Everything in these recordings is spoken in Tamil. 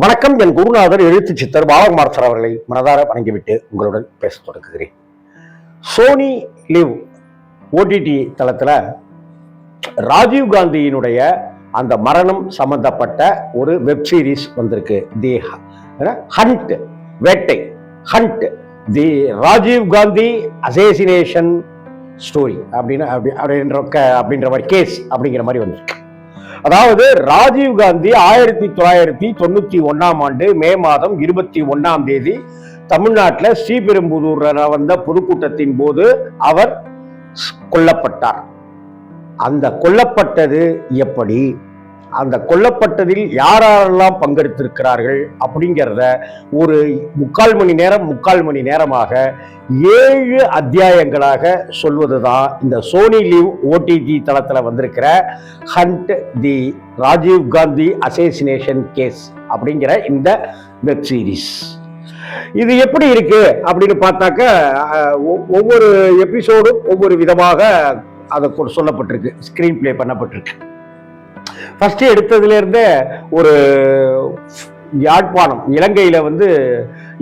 வணக்கம். என் குருநாதர் எழுத்து சித்தர் பாலகுமார் சார் அவர்களை மனதார வணங்கிவிட்டு உங்களுடன் பேச தொடங்குகிறேன். சோனி லிவ் ஓடிடி தளத்தில் ராஜீவ் காந்தியினுடைய அந்த மரணம் சம்பந்தப்பட்ட ஒரு வெப் சீரிஸ் வந்திருக்கு. தி ஹண்ட், வேட்டை, ஹண்ட் தி ராஜீவ் காந்தி அசேசினேஷன் ஸ்டோரி அப்படின்ற மாதிரி கேஸ் அப்படிங்கிற மாதிரி வந்திருக்கு. அதாவது ராஜீவ் காந்தி 1991 மே மாதம் 21 தமிழ்நாட்டில் ஸ்ரீபெரும்புதூர்ல வந்த பொதுக்கூட்டத்தின் போது அவர் கொல்லப்பட்டார். அந்த கொல்லப்பட்டது எப்படி, அந்த கொல்லப்பட்டதில் யாரெல்லாம் பங்கெடுத்திருக்கிறார்கள் அப்படிங்கிறத ஒரு முக்கால் மணி நேரமாக 7 அத்தியாயங்களாக சொல்வதுதான் இந்த சோனி லிவ் ஓடிடி தளத்தில் வந்திருக்கிற ஹண்ட் தி ராஜீவ் காந்தி அசேசினேஷன் கேஸ் அப்படிங்கிற இந்த வெப் சீரிஸ். இது எப்படி இருக்கு அப்படின்னு பார்த்தாக்க ஒவ்வொரு எபிசோடும் ஒவ்வொரு விதமாக அதை சொல்லப்பட்டிருக்கு, ஸ்கிரீன் பிளே பண்ணப்பட்டிருக்கு. ஃபர்ஸ்ட் எடுத்ததுல இருந்தே ஒரு யாழ்ப்பாணம் இலங்கையில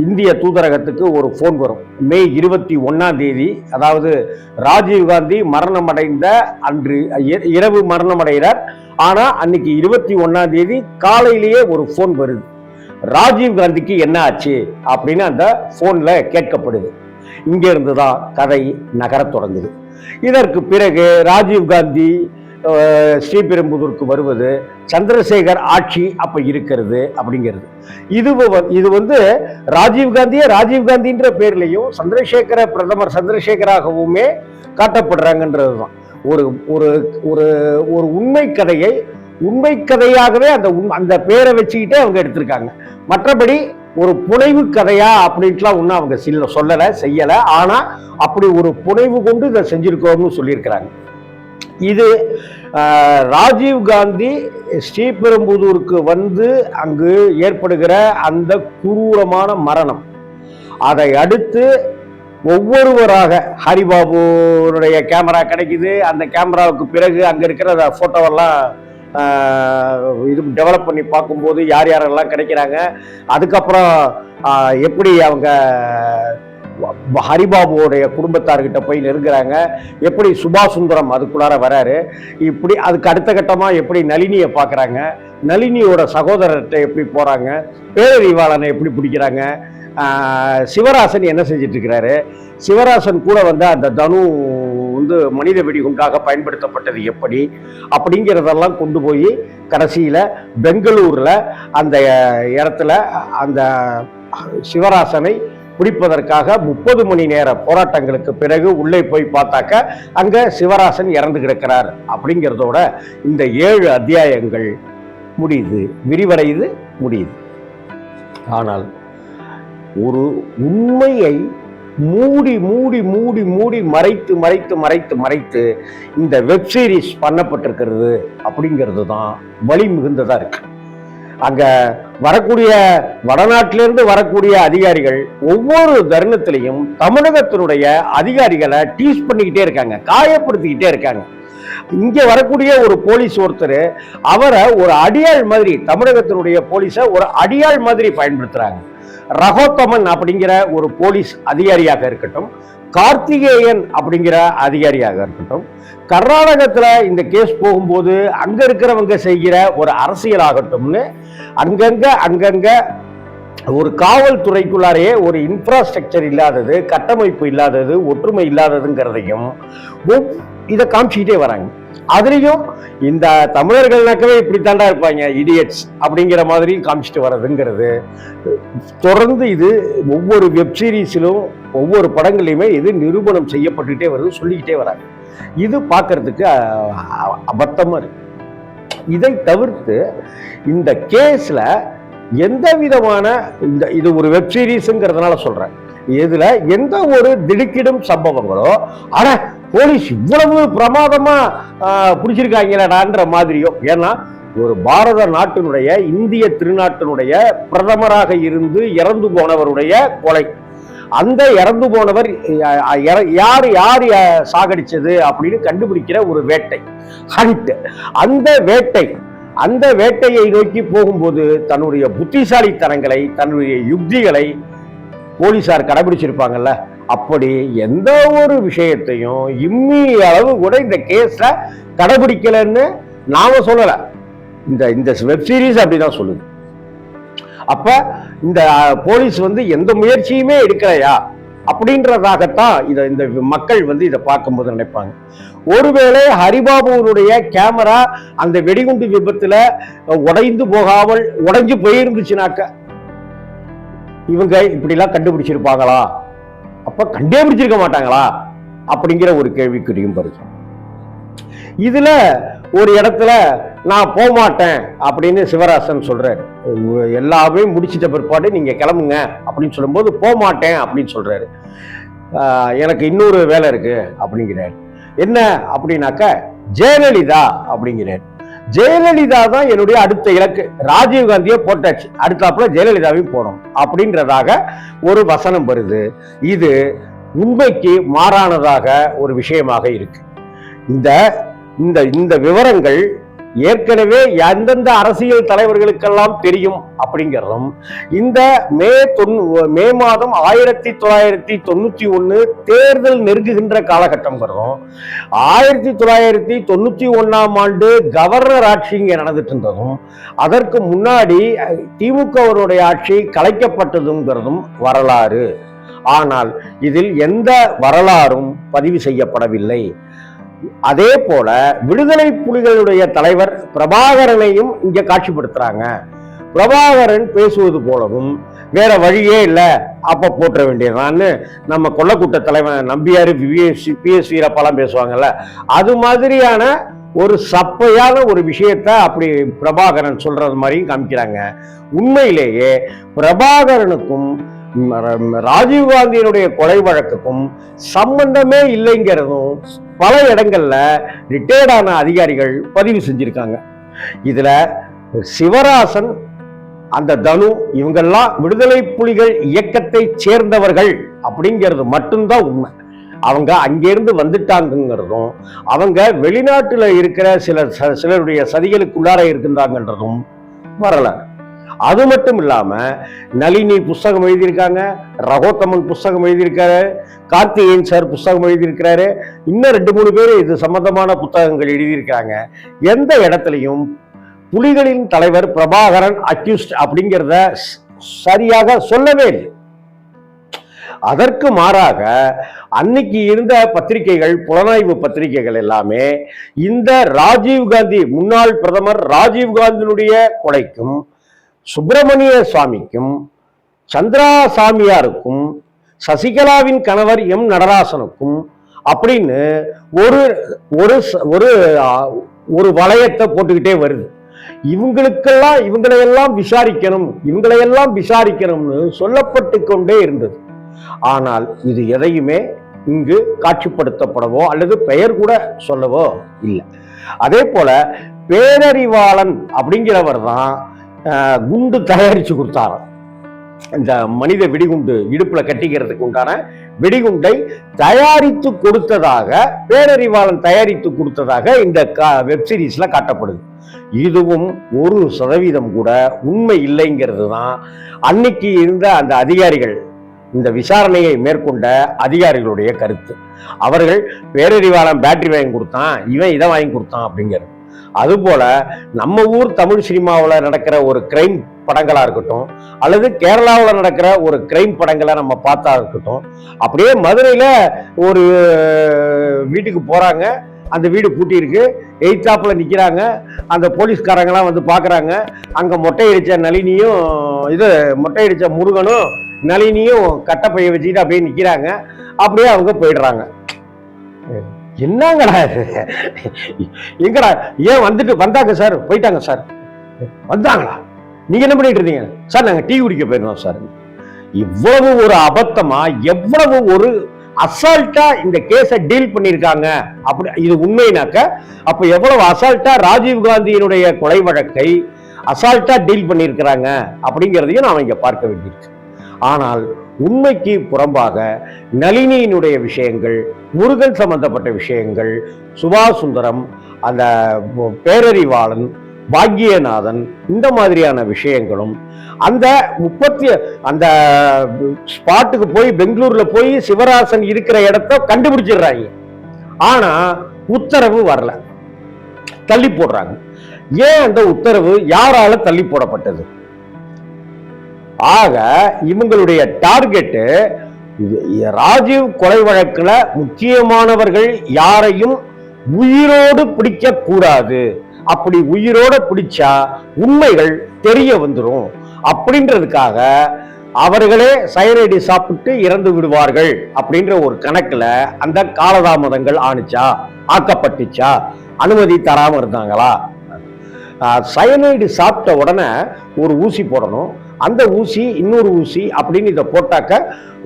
இந்திய தூதரகத்துக்கு ஒரு போன் வரும். மே 21 அதாவது ராஜீவ் காந்தி மரணமடைந்த அன்று இரவு மரணமடைகிறார். ஆனா அன்னைக்கு 21 காலையிலேயே ஒரு போன் வருது. ராஜீவ் காந்திக்கு என்ன ஆச்சு அப்படின்னு அந்த போன்ல கேட்கப்படுது. இங்க இருந்துதான் கதை நகரத் தொடங்குது. இதற்கு பிறகு ராஜீவ் காந்தி ஸ்ரீபெரும்புதூருக்கு வருவது, சந்திரசேகர் ஆட்சி அப்ப இருக்கிறது அப்படிங்கிறது. இது ராஜீவ் காந்தின்ற பேர்லையும் பிரதமர் சந்திரசேகராகவுமே காட்டப்படுறாங்கன்றதுதான். ஒரு ஒரு ஒரு ஒரு உண்மை கதையை உண்மை கதையாகவே அந்த பேரை வச்சுக்கிட்டே அவங்க எடுத்திருக்காங்க. மற்றபடி ஒரு புனைவு கதையா அப்படின்ட்டுலாம் ஒன்றும் அவங்க சொல்லலை, செய்யலை. ஆனா அப்படி ஒரு புனைவு கொண்டு இதை செஞ்சிருக்கோம்னு சொல்லியிருக்கிறாங்க. இது ராஜீவ் காந்தி ஸ்ரீபெரும்புதூருக்கு அங்கு ஏற்படுகிற அந்த குரூரமான மரணம், அதை அடுத்து ஒவ்வொருவராக ஹரிபாபுடைய கேமரா கிடைக்குது. அந்த கேமராவுக்கு பிறகு அங்க இருக்கிற போட்டோவெல்லாம் இது டெவலப் பண்ணி பார்க்கும்போது யார் யாரெல்லாம் கிடைக்கிறாங்க, அதுக்கப்புறம் எப்படி அவங்க ஹரிபாபுவோடைய குடும்பத்தார்கிட்ட போய் நெருங்குறாங்க, எப்படி சுபாஷ் சுந்தரம் அதுக்குள்ளார வராரு, இப்படி அதுக்கு அடுத்த கட்டமா எப்படி நளினியை பார்க்குறாங்க, நளினியோட சகோதரர்கிட்ட எப்படி போறாங்க, பேரறிவாளனை எப்படி பிடிக்கிறாங்க, சிவராசன் என்ன செஞ்சிட்டு இருக்கிறாரு, சிவராசன் கூட அந்த தனு மனித வெடிகுண்டாக பயன்படுத்தப்பட்டது எப்படி அப்படிங்கிறதெல்லாம் கொண்டு போய் கடைசியில பெங்களூர்ல அந்த இடத்துல அந்த சிவராசனை பிடிப்பதற்காக 30 மணி நேர போராட்டங்களுக்கு பிறகு உள்ளே போய் பார்த்தாக்க அங்க சிவராசன் இறந்து கிடக்கிறார். அப்படிங்கிறதோட இந்த 7 அத்தியாயங்கள் முடியுது, விரிவடையுது, முடியுது. ஆனால் ஒரு உண்மையை மூடி மூடி மூடி மூடி மறைத்து மறைத்து மறைத்து மறைத்து இந்த வெப் சீரிஸ் பண்ணப்பட்டிருக்கிறது அப்படிங்கிறது தான் வலி மிகுந்ததா இருக்கு. அங்க வரக்கூடிய வடநாட்டிலிருந்து வரக்கூடிய அதிகாரிகள் ஒவ்வொரு தருணத்திலையும் தமிழகத்தினுடைய அதிகாரிகளை டீஸ் பண்ணிக்கிட்டே இருக்காங்க, காயப்படுத்திக்கிட்டே இருக்காங்க. இங்க வரக்கூடிய ஒரு போலீஸ் ஒருத்தர் அவரை ஒரு அடியாள் மாதிரி, தமிழகத்தினுடைய போலீஸை ஒரு அடியாள் மாதிரி பயன்படுத்துறாங்க. ரகோத்தமன் அப்படிங்கிற ஒரு போலீஸ் அதிகாரியாக இருக்கட்டும், கார்த்திகேயன் அப்படிங்கிற அதிகாரியாக இருக்கட்டும், கர்நாடகத்துல இந்த கேஸ் போகும்போது அங்க இருக்கிறவங்க செய்கிற ஒரு அரசியலாகட்டும்னு அங்கங்க ஒரு காவல்துறைக்குள்ளாரையே ஒரு இன்ஃப்ராஸ்ட்ரக்சர் இல்லாதது, கட்டமைப்பு இல்லாதது, ஒற்றுமை இல்லாததுங்கிறதையும் இதை காமிச்சுக்கிட்டே வராங்க. அதுலேயும் இந்த தமிழர்கள்னாக்கவே இப்படித்தாண்டா இருப்பாங்க, இடியட்ஸ் அப்படிங்கிற மாதிரி காமிச்சிட்டு வர்றதுங்கிறது தொடர்ந்து இது ஒவ்வொரு வெப் சீரிஸிலும் ஒவ்வொரு படங்களையுமே இது நிரூபணம் செய்யப்பட்டுக்கிட்டே வருது, சொல்லிக்கிட்டே வராங்க. இது பார்க்கறதுக்கு அபத்தமா இருக்கு. இதை தவிர்த்து இந்த கேஸ்ல எந்த விதமான இது ஒரு வெப் சீரிஸ்ங்கிறதுனால சொல்றேன், இதுல எந்த ஒரு திடுக்கிடும் சம்பவங்களோ ஆனா போலீஸ் இவ்வளவு பிரமாதமா பிடிச்சிருக்காங்கன்ற மாதிரியோ, ஏன்னா ஒரு பாரத நாட்டினுடைய இந்திய திருநாட்டினுடைய பிரதமராக இருந்து இறந்து போனவருடைய கொலை, அந்த இறந்து போனவர் யார் யார் சாகடிச்சது அப்படின்னு கண்டுபிடிக்கிற ஒரு வேட்டை, ஹண்ட். அந்த வேட்டை அந்த வேட்டையை நோக்கி போகும்போது தன்னுடைய புத்திசாலித்தனங்களை, தன்னுடைய யுக்திகளை போலீசார் கடைபிடிச்சிருப்பாங்கல்ல, அப்படி எந்த ஒரு விஷயத்தையும் இம்மி அளவு கூட இந்த கேஸ்ல கடைபிடிக்கலன்னு நாம சொல்லல, இந்த வெப் சீரிஸ் அப்படிதான் சொல்லுது. அப்ப இந்த போலீஸ் எந்த முயற்சியுமே எடுக்கலையா அப்படின்றதாகத்தான் இந்த மக்கள் இதை பார்க்கும்போது நினைப்பாங்க. ஒருவேளை ஹரிபாபுனுடைய கேமரா அந்த வெடிகுண்டு விபத்துல உடைஞ்சு போயிருந்துச்சுனாக்க இவங்க இப்படிலாம் கண்டுபிடிச்சிருப்பாங்களா? அப்ப கண்டுபிடிச்சிருக்க மாட்டாங்களா அப்படிங்கிற ஒரு கேள்விக்குறியும் வருது. இதுல ஒரு இடத்துல நான் போக மாட்டேன் அப்படின்னு சிவராசன் சொல்றாரு. எல்லாமே முடிச்சிட்ட பிற்பாடு நீங்க கிளம்புங்க அப்படின்னு சொல்லும்போது போக மாட்டேன் அப்படின்னு சொல்றாரு. எனக்கு இன்னொரு வேலை இருக்கு அப்படிங்கிறார். என்ன அப்படின்னாக்க ஜெயலலிதா அப்படிங்கிறார். ஜெயலலிதா தான் என்னுடைய அடுத்த இலக்கு, ராஜீவ்காந்தியை போட்டாச்சு, அடுத்தாப்புல ஜெயலலிதாவையும் போனோம் அப்படின்றதாக ஒரு வசனம் வருது. இது உண்மைக்கு மாறானதாக ஒரு விஷயமாக இருக்கு. இந்த விவரங்கள் ஏற்கனவே எந்தெந்த அரசியல் தலைவர்களுக்கெல்லாம் தெரியும் அப்படிங்கிறதும், இந்த மே மாதம் 1991 தேர்தல் நெருங்குகின்ற காலகட்டம்ங்கிறதும், 1991ஆம் ஆண்டு கவர்னர் ஆட்சி இங்கே நடந்துட்டு இருந்ததும், அதற்கு முன்னாடி திமுகவருடைய ஆட்சி கலைக்கப்பட்டதுங்கிறதும் வரலாறு. ஆனால் இதில் எந்த வரலாறும் பதிவு செய்யப்படவில்லை. அதே போல விடுதலை புலிகளுடைய தலைவர் பிரபாகரனையும் இங்க காட்சிப்படுத்துறாங்க. பிரபாகரன் பேசுவது போலவும் வேற வழியே இல்லை, அப்ப போற்ற வேண்டியதான்னு நம்ம கொல்லக்கூட்ட தலைவன் நம்பியாரு PS வீரப்பாலாம் பேசுவாங்கல்ல, அது மாதிரியான ஒரு சப்பையான ஒரு விஷயத்த அப்படி பிரபாகரன் சொல்றது மாதிரியும் காமிக்கிறாங்க. உண்மையிலேயே பிரபாகரனுக்கும் ராஜீவ்காந்தியினுடைய கொலை வழக்குக்கும் சம்பந்தமே இல்லைங்கிறதும் பல இடங்கள்ல ரிட்டையர்டான அதிகாரிகள் பதிவு செஞ்சிருக்காங்க. இதுல சிவராசன், அந்த தனு, இவங்கெல்லாம் விடுதலை புலிகள் இயக்கத்தை சேர்ந்தவர்கள் அப்படிங்கிறது மட்டும்தான் உண்மை. அவங்க அங்கிருந்து வந்துட்டாங்கிறதும், அவங்க வெளிநாட்டுல இருக்கிற சிலருடைய சதிகளுக்குள்ளார இருக்கின்றாங்கன்றதும் வரலாறு. அது மட்டும் இல்லாம நளினி புஸ்தகம் எழுதியிருக்காங்க, ரகோத்தமன் புஸ்தகம் எழுதியிருக்காரு, கார்த்திகேயன் சார் புஸ்தகம் எழுதியிருக்கிறாரு, இன்னும் 2-3 பேர் இது சம்பந்தமான புத்தகங்கள் எழுதியிருக்காங்க. எந்த இடத்துலையும் புலிகளின் தலைவர் பிரபாகரன் அக்யூஸ்ட் அப்படிங்கிறத சரியாக சொல்லவே இல்லை. அதற்கு மாறாக அன்னைக்கு இருந்த பத்திரிகைகள், புலனாய்வு பத்திரிகைகள் எல்லாமே இந்த ராஜீவ்காந்தி, முன்னாள் பிரதமர் ராஜீவ்காந்தியினுடைய கொலைக்கும், சுப்பிரமணிய சுவாமிக்கும், சந்திரா சாமியாருக்கும், சசிகலாவின் கணவர் நடராசனுக்கும் அப்படின்னு ஒரு வளையத்தை போட்டுக்கிட்டே வருது. இவங்களையெல்லாம் விசாரிக்கணும்னு சொல்லப்பட்டு கொண்டே இருந்தது. ஆனால் இது எதையுமே இங்கு காட்சிப்படுத்தப்படவோ அல்லது பெயர் கூட சொல்லவோ இல்லை. அதே போல பேரறிவாளன் அப்படிங்கிறவர் தான் குண்டு தயாரிச்சு கொடுத்தாராம். இந்த மனித வெடிகுண்டு இடுப்புல கட்டிக்கிறதுக்கு உண்டான வெடிகுண்டை தயாரித்து கொடுத்ததாக, பேரறிவாளன் தயாரித்து கொடுத்ததாக இந்த வெப் சீரிஸ்ல காட்டப்படுது. இதுவும் 1% கூட உண்மை இல்லைங்கிறது தான் அன்னைக்கு இருந்த அந்த அதிகாரிகள், இந்த விசாரணையை மேற்கொண்ட அதிகாரிகளுடைய கருத்து. அவர்கள் பேரறிவாளன் பேட்டரி வாங்கி கொடுத்தான், இவன் இதை வாங்கி கொடுத்தான் அப்படிங்கிறது. அதுபோல நம்ம ஊர் தமிழ் சினிமாவில் நடக்கிற ஒரு கிரைம் படங்களா இருக்கட்டும், அல்லது கேரளாவில் நடக்கிற ஒரு கிரைம் படங்களை நம்ம பார்த்தா இருக்கட்டும், அப்படியே மதுரையில ஒரு வீட்டுக்கு போறாங்க, அந்த வீடு பூட்டி இருக்கு, எய்த்தாப்புல நிக்கிறாங்க, அந்த போலீஸ்காரங்களாம் பாக்குறாங்க, அங்க மொட்டையடிச்ச நளினியும் மொட்டையடிச்ச முருகனும் நளினியும் கட்டப்பைய வச்சுக்கிட்டு அப்படியே நிக்கிறாங்க. அப்படியே அவங்க போயிடுறாங்க. என்னங்கடா எங்கடா, ஏன் வந்தாங்க சார், போயிட்டாங்க சார், வந்தாங்களா, நீங்க என்ன பண்ணிட்டு இருந்தீங்க சார்? நாங்க டீ குடிக்க போயிருந்தோம் சார். இவ்வளவு ஒரு அபத்தமா, எவ்வளவு ஒரு அசால்ட்டா இந்த கேஸை டீல் பண்ணியிருக்காங்க. அப்படி இது உண்மைனாக்க அப்ப எவ்வளவு அசால்ட்டா ராஜீவ்காந்தியினுடைய கொலை வழக்கை அசால்ட்டா டீல் பண்ணியிருக்கிறாங்க அப்படிங்கிறதையும் நாம இங்க பார்க்க வேண்டியிருக்கு. ஆனால் உண்மைக்கு புறம்பாக நளினியினுடைய விஷயங்கள், முருகன் சம்பந்தப்பட்ட விஷயங்கள், சுபாஷ் சுந்தரம், அந்த பேரறிவாளன் பாக்யநாதன், இந்த மாதிரியான விஷயங்களும் அந்த அந்த ஸ்பாட்டுக்கு போய் பெங்களூர்ல போய் சிவராசன் இருக்கிற இடத்த கண்டுபிடிச்சிடுறாங்க. ஆனா உத்தரவு வரல, தள்ளி போடுறாங்க. ஏன் அந்த உத்தரவு யாரால தள்ளி போடப்பட்டது? ஆக இவங்களுடைய டார்கெட் ராஜீவ் கொலை வழக்குல முக்கியமானவர்கள் யாரையும் உயிரோடு பிடிக்க கூடாது. அப்படி உயிரோட பிடிச்சா உண்மைகள் தெரிய வந்துடும் அப்படின்றதுக்காக அவர்களே சயனைடு சாப்பிட்டு இறந்து விடுவார்கள் அப்படின்ற ஒரு கணக்குல அந்த காலதாமதங்கள் ஆக்கப்பட்டுச்சா? அனுமதி தராம இருந்தாங்களா? சயனைடு சாப்பிட்ட உடனே ஒரு ஊசி போடணும், அந்த ஊசி இன்னொரு ஊசி அப்படின்னு இதை போட்டாக்க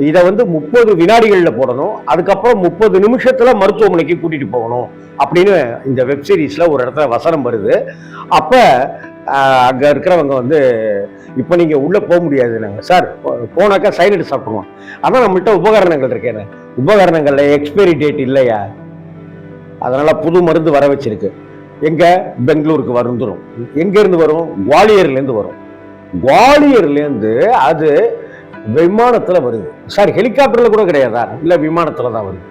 இதை 30 வினாடிகளில் போடணும், அதுக்கப்புறம் 30 நிமிஷத்துல மருத்துவமனைக்கு கூட்டிட்டு போகணும் அப்படின்னு இந்த வெப் சீரிஸ்ல ஒரு இடத்துல வசனம் வருது. அப்ப அங்க இருக்கிறவங்க இப்ப நீங்க உள்ள போக முடியாது, நாங்க சார் போனாக்கா சைனடு சாப்பிடுவோம். அதான் நம்மள்கிட்ட உபகரணங்கள் இருக்கேன், உபகரணங்கள்ல எக்ஸ்பைரி டேட் இல்லையா, அதனால புது மருந்து வர வச்சிருக்கு. எங்க பெங்களூருக்கு வந்துடும். எங்க இருந்து வரும்? குவாலியர்ல இருந்து வரும். குவாலியர்ல இருந்து அது விமானத்துல வருது. சார் ஹெலிகாப்டர்ல கூட கிடையாதா? இல்ல விமானத்துல தான் வருது.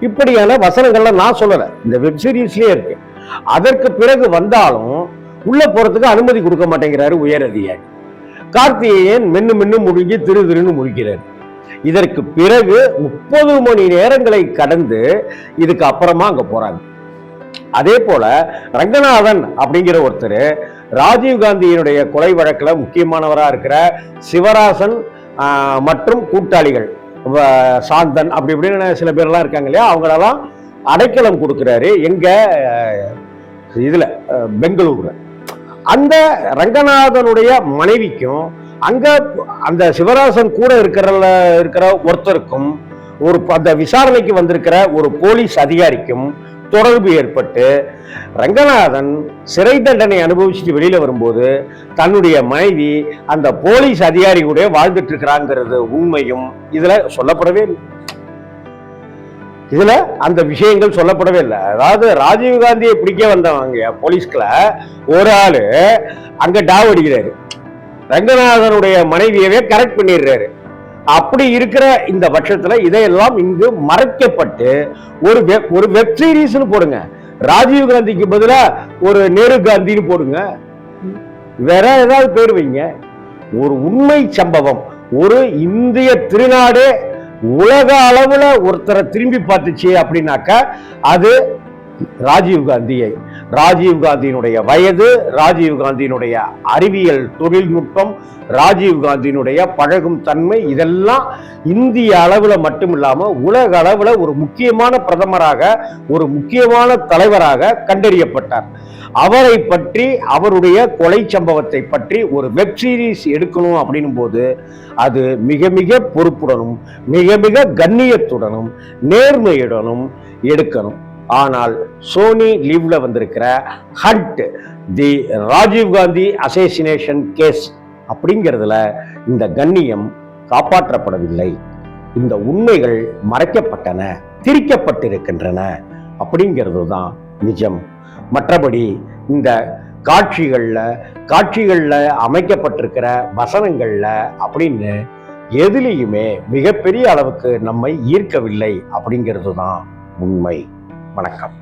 இப்படியான வசனங்கள்லாம் நான் சொல்லல, இந்த வெப் சீரிஸ்லயே இருக்கு. அதற்கு பிறகு வந்தாலும் உள்ள போறதுக்கு அனுமதி கொடுக்க மாட்டேங்கிறாரு உயர் அதிகாரி. கார்த்திகேயன் மென்னு முடிஞ்சு திருன்னு முடிக்கிறார். இதற்கு பிறகு 30 மணி நேரங்களை கடந்து இதுக்கு அப்புறமா அங்க போறாங்க. அதே போல ரங்கநாதன் அப்படிங்கிற ஒருத்தர் ராஜீவ்காந்தியினுடைய கொலை வழக்குல முக்கியமானவரா இருக்கிற சிவராசன் மற்றும் கூட்டாளிகள் சாந்தன் அப்படி இப்படின்னு சில பேர்லாம் இருக்காங்க இல்லையா, அவங்களெல்லாம் அடைக்கலம் கொடுக்கிறாரு. எங்க இதுல பெங்களூர்ல அந்த ரங்கநாதனுடைய மனைவிக்கும் அங்க அந்த சிவராசன் கூட இருக்கிற ஒருத்தருக்கும் அந்த விசாரணைக்கு வந்திருக்கிற ஒரு போலீஸ் அதிகாரிக்கும் தொடர்பு ஏற்பட்டு ரங்கநாதன் சிறை தண்டனை அனுபவிச்சுட்டு வெளியில வரும்போது தன்னுடைய மனைவி அந்த போலீஸ் அதிகாரி கூட வாழ்ந்துட்டு இருக்கிறாங்கிறது உண்மையும் இதுல சொல்லப்படவே இல்லை. இதுல அந்த விஷயங்கள் சொல்லப்படவே இல்லை. அதாவது ராஜீவ்காந்தியை பிடிக்க வந்தவங்க போலீஸ்குள்ள ஒரு ஆளு அங்க டாவடிக்கிறாரு, ரங்கநாதனுடைய மனைவியவே கரெக்ட் பண்ணிடுறாரு. அப்படி இருக்கிற இந்த பட்சத்துல இதையெல்லாம் இங்கு மறைக்கப்பட்டு ஒரு வெப் சீரிஸ்னு போடுங்க. ராஜீவ் காந்திக்கு பதிலா ஒரு நேரு காந்தின்னு போடுங்க, வேற ஏதாவது பேர் வைங்க. ஒரு உண்மை சம்பவம், ஒரு இந்திய திருநாடு உலக அளவுல ஒருத்தரை திரும்பி பார்த்துச்சு அப்படின்னாக்கா அது ராஜீவ்காந்தியினுடைய வயது, ராஜீவ்காந்தியினுடைய அறிவியல் தொழில்நுட்பம், ராஜீவ்காந்தியினுடைய பழகும் தன்மை, இதெல்லாம் இந்திய அளவுல மட்டும் இல்லாம உலக அளவுல ஒரு முக்கியமான பிரதமராக, ஒரு முக்கியமான தலைவராக கண்டறியப்பட்டார். அவரை பற்றி, அவருடைய கொலை சம்பவத்தை பற்றி ஒரு வெப் சீரிஸ் எடுக்கணும் அப்படின்னும் போது அது மிக மிக பொறுப்புடனும் மிக மிக கண்ணியத்துடனும் நேர்மையுடனும் எடுக்கணும். ஆனால் சோனி லீவ்ல வந்திருக்கிற ஹண்ட் தி ராஜீவ்காந்தி அசேசினேஷன் கேஸ் அப்படிங்கிறதுல இந்த கண்ணியம் காப்பாற்றப்படவில்லை. இந்த உண்மைகள் மறைக்கப்பட்டன, திரிக்கப்பட்டிருக்கின்றன அப்படிங்கிறது தான் நிஜம். மற்றபடி இந்த காட்சிகள்ல அமைக்கப்பட்டிருக்கிற வசனங்கள்ல அப்படின்னு எதுலேயுமே மிகப்பெரிய அளவுக்கு நம்மை ஈர்க்கவில்லை அப்படிங்கிறது தான் உண்மை. வணக்கம்.